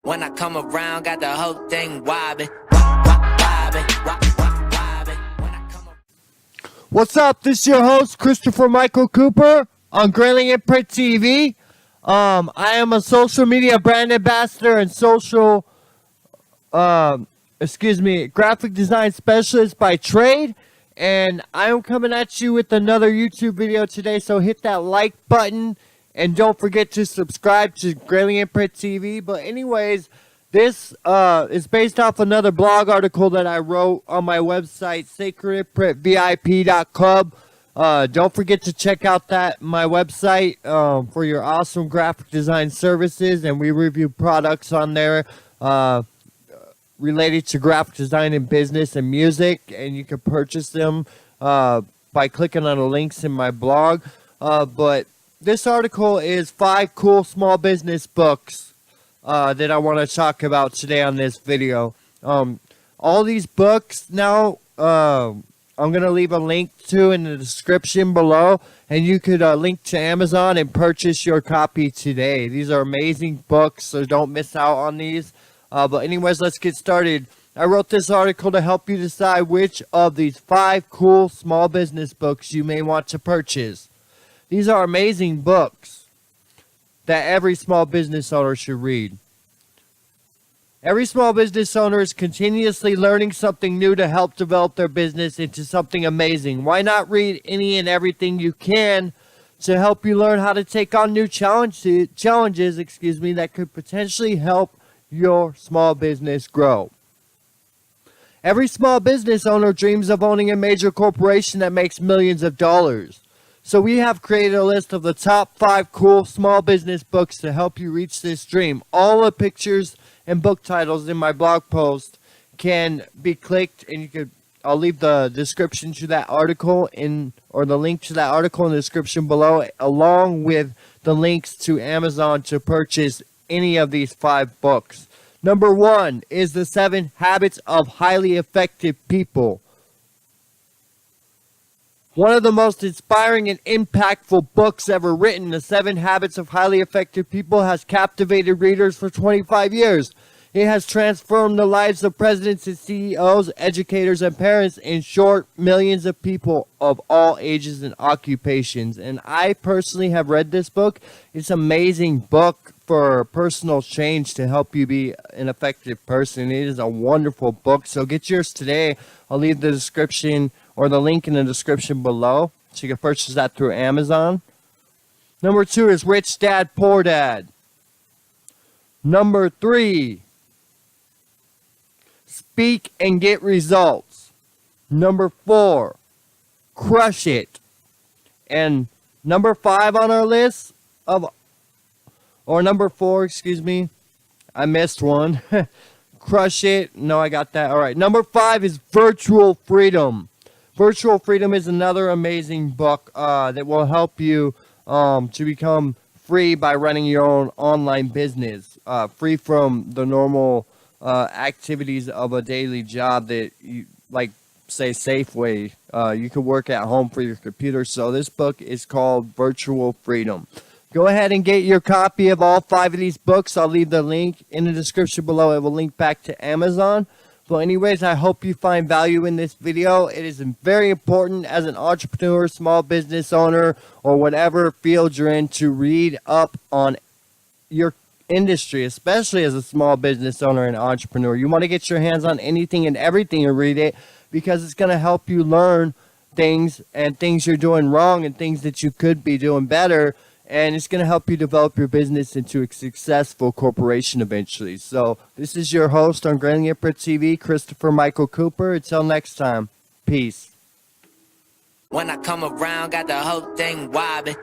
When I come around, got the whole thing wobbling. What's up? This is your host, Christopher Michael Cooper on Grayling Imprint TV. I am a social media brand ambassador and graphic design specialist by trade. And I am coming at you with another YouTube video today. So hit that like button and don't forget to subscribe to Grayling Imprint TV. But anyways, this is based off another blog article that I wrote on my website, sacredimprint.vip.club. Don't forget to check out my website for your awesome graphic design services, and we review products on there related to graphic design and business and music, and you can purchase them by clicking on the links in my blog. But this article is 5 cool small business books that I want to talk about today on this video. All these books now, I'm going to leave a link to in the description below, and you could link to Amazon and purchase your copy today. These are amazing books, so don't miss out on these. But anyways, let's get started. I wrote this article to help you decide which of these 5 cool small business books you may want to purchase. These are amazing books that every small business owner should read. Every small business owner is continuously learning something new to help develop their business into something amazing. Why not read any and everything you can to help you learn how to take on new challenges that could potentially help your small business grow. Every small business owner dreams of owning a major corporation that makes millions of dollars. So we have created a list of the top 5 cool small business books to help you reach this dream. All the pictures and book titles in my blog post can be clicked, and I'll leave the description to that article or the link to that article in the description below, along with the links to Amazon to purchase any of these 5 books. Number 1 is The 7 Habits of Highly Effective People. One of the most inspiring and impactful books ever written, The 7 Habits of Highly Effective People, has captivated readers for 25 years. It has transformed the lives of presidents and CEOs, educators, and parents. In short, millions of people of all ages and occupations. And I personally have read this book. It's an amazing book for personal change to help you be an effective person. It is a wonderful book. So get yours today. I'll leave the description or the link in the description below, so you can purchase that through Amazon. Number 2 is Rich Dad, Poor Dad. Number 3, Speak and Get Results. Number 4, Crush It. And number 5 on our list number 4, I missed one. Crush It. No, I got that. All right. Number 5 is Virtual Freedom. Virtual Freedom is another amazing book that will help you to become free by running your own online business, free from the normal activities of a daily job that you, like, say, Safeway. You can work at home for your computer. So this book is called Virtual Freedom. Go ahead and get your copy of all 5 of these books. I'll leave the link in the description below. It will link back to Amazon. But anyways, I hope you find value in this video. It is very important as an entrepreneur, small business owner, or whatever field you're in to read up on your industry, especially as a small business owner and entrepreneur. You want to get your hands on anything and everything and read it, because it's going to help you learn things you're doing wrong and things that you could be doing better. And it's going to help you develop your business into a successful corporation eventually. So this is your host on Grayling Imprint TV, Christopher Michael Cooper. Until next time, peace. When I come around, got the whole thing wobbling.